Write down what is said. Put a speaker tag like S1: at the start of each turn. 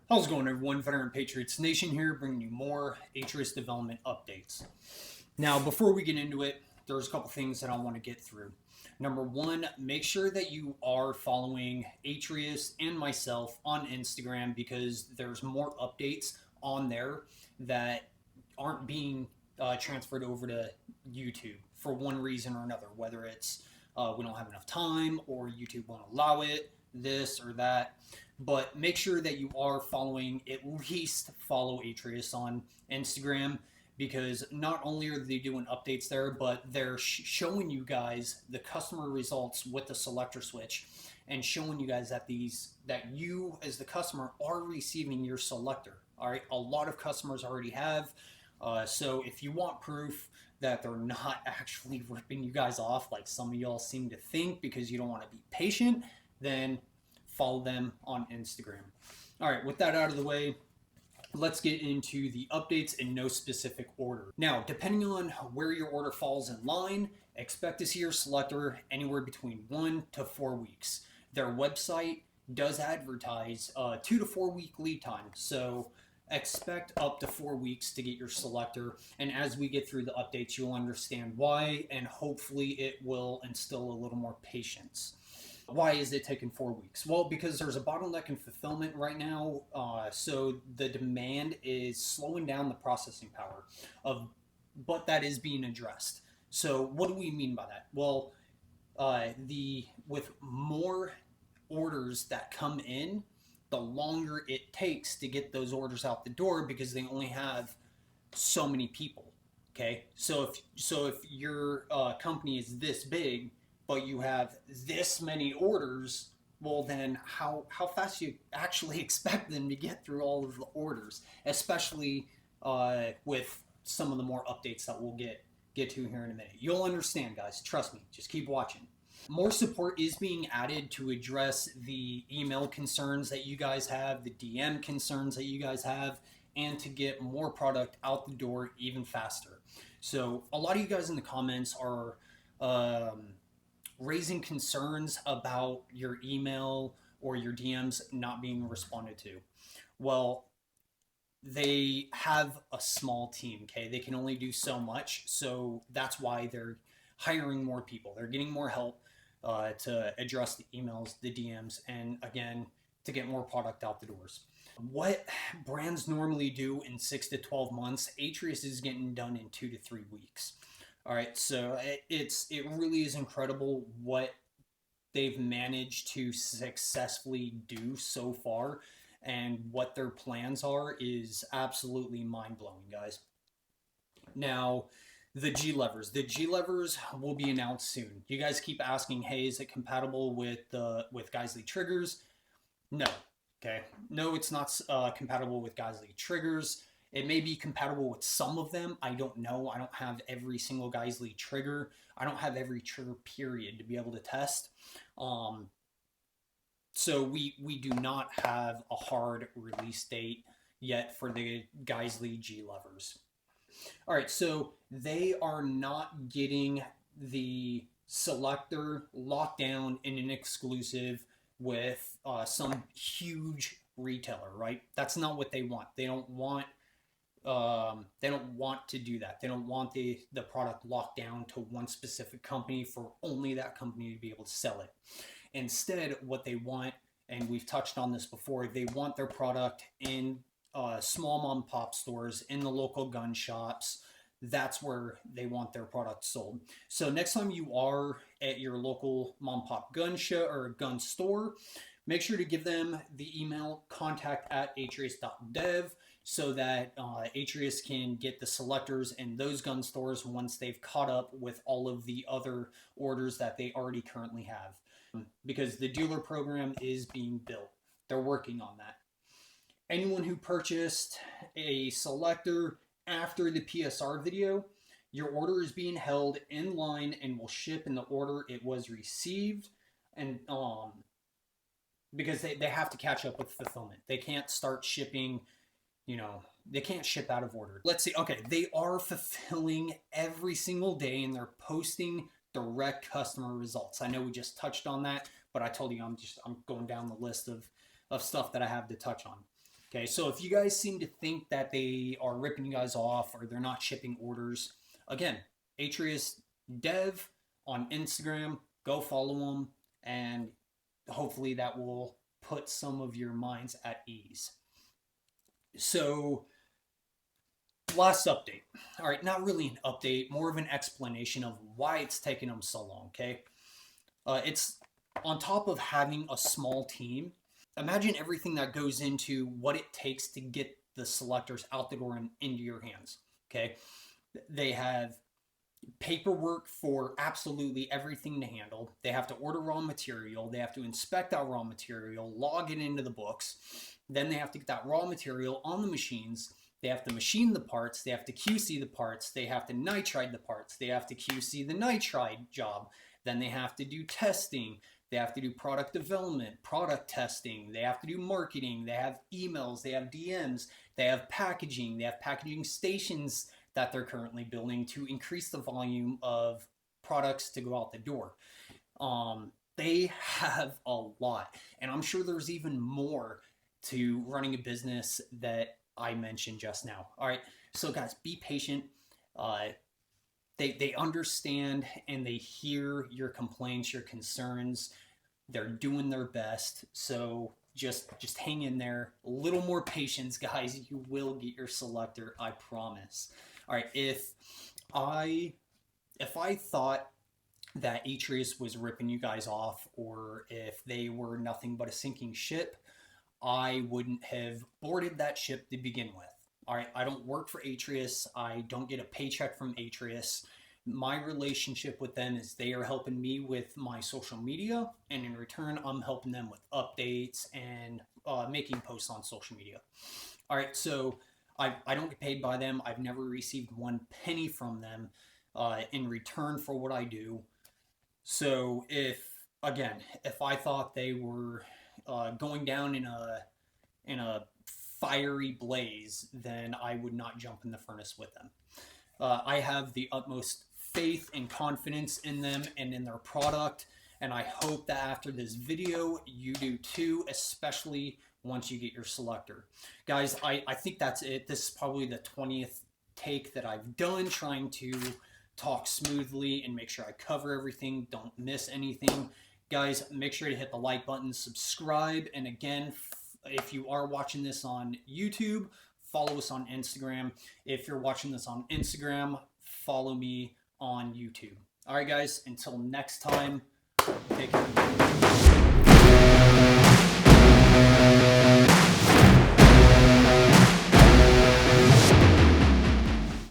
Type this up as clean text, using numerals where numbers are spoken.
S1: How's it going, everyone? Veteran Patriots Nation here, bringing you more Atrius development updates. Now, before we get into it, there's a couple things that I want to get through. Number one, make sure that you are following Atrius and myself on Instagram because there's more updates on there that aren't being transferred over to YouTube for one reason or another, whether it's we don't have enough time or YouTube won't allow it, this or that. But make sure that you are following, at least follow Atrius on Instagram, because not only are they doing updates there, but they're showing you guys the customer results with the selector switch and showing you guys that you as the customer are receiving your selector. All right, a lot of customers already have. So if you want proof that they're not actually ripping you guys off like some of y'all seem to think because you don't want to be patient, then follow them on Instagram. All right, with that out of the way, let's get into the updates in no specific order. Now, depending on where your order falls in line, expect to see your selector anywhere between 1 to 4 weeks. Their website does advertise 2 to 4 week lead time, so expect up to 4 weeks to get your selector. And as we get through the updates, you'll understand why, and hopefully it will instill a little more patience. Why is it taking 4 weeks? Well, because there's a bottleneck in fulfillment right now, so the demand is slowing down the processing power but that is being addressed. So what do we mean by that? Well, with more orders that come in, the longer it takes to get those orders out the door because they only have so many people. Okay, so if your company is this big, but you have this many orders, well then how fast do you actually expect them to get through all of the orders, especially with some of the more updates that we'll get to here in a minute. You'll understand, guys. Trust me. Just keep watching. More support is being added to address the email concerns that you guys have, the DM concerns that you guys have, and to get more product out the door even faster. So a lot of you guys in the comments are raising concerns about your email or your DMs not being responded to. Well, they have a small team, okay? They can only do so much, so that's why they're hiring more people. They're getting more help to address the emails, the DMs, and again, to get more product out the doors. What brands normally do in 6 to 12 months, Atrius is getting done in 2 to 3 weeks. All right, so it really is incredible what they've managed to successfully do so far, and what their plans are is absolutely mind-blowing, guys. Now, the G levers. The G levers will be announced soon. You guys keep asking, hey, is it compatible with Geissele triggers? No. Okay. No, it's not compatible with Geissele triggers. It may be compatible with some of them. I don't know. I don't have every single Geissele trigger. I don't have every trigger period to be able to test. So we do not have a hard release date yet for the Geissele G levers. All right, so they are not getting the selector locked down in an exclusive with some huge retailer, right? That's not what they want. They don't want to do that. They don't want the product locked down to one specific company for only that company to be able to sell it. Instead, what they want, and we've touched on this before, they want their product in small mom and pop stores, in the local gun shops. That's where they want their product sold. So next time you are at your local mom and pop gun show or gun store, make sure to give them the email contact@atrius.dev so that Atrius can get the selectors in those gun stores once they've caught up with all of the other orders that they already currently have. Because the dealer program is being built. They're working on that. Anyone who purchased a selector after the PSR video, your order is being held in line and will ship in the order it was received. And because they have to catch up with fulfillment. They can't start shipping, they can't ship out of order. Let's see. Okay, they are fulfilling every single day and they're posting direct customer results. I know we just touched on that, but I told you I'm going down the list of stuff that I have to touch on. Okay, so if you guys seem to think that they are ripping you guys off or they're not shipping orders, again, Atrius Dev on Instagram, go follow them, and hopefully that will put some of your minds at ease. So, last update. All right, not really an update, more of an explanation of why it's taking them so long, okay? It's on top of having a small team. Imagine everything that goes into what it takes to get the selectors out the door and into your hands, okay? They have paperwork for absolutely everything to handle. They have to order raw material. They have to inspect that raw material, log it into the books. Then they have to get that raw material on the machines. They have to machine the parts. They have to QC the parts. They have to nitride the parts. They have to QC the nitride job. Then they have to do testing. They have to do product development, product testing. They have to do marketing. They have emails. They have DMs. They have packaging. They have packaging stations that they're currently building to increase the volume of products to go out the door. They have a lot, and I'm sure there's even more to running a business that I mentioned just now. All right, so guys, be patient. They understand and they hear your complaints, your concerns. They're doing their best. So just hang in there. A little more patience, guys. You will get your selector, I promise. All right, if I thought that Atrius was ripping you guys off, or if they were nothing but a sinking ship, I wouldn't have boarded that ship to begin with. All right, I don't work for Atrius. I don't get a paycheck from Atrius. My relationship with them is they are helping me with my social media, and in return, I'm helping them with updates and making posts on social media. All right, so I don't get paid by them. I've never received one penny from them in return for what I do. So if I thought they were going down in a fiery blaze, then I would not jump in the furnace with them. I have the utmost faith and confidence in them and in their product, and I hope that after this video you do too, especially once you get your selector. Guys, I think that's it. This is probably the 20th take that I've done trying to talk smoothly and make sure I cover everything, don't miss anything. Guys, make sure to hit the like button, subscribe, and again, if you are watching this on YouTube, follow us on Instagram. If you're watching this on Instagram, follow me on YouTube. All right, guys, until next time, take care.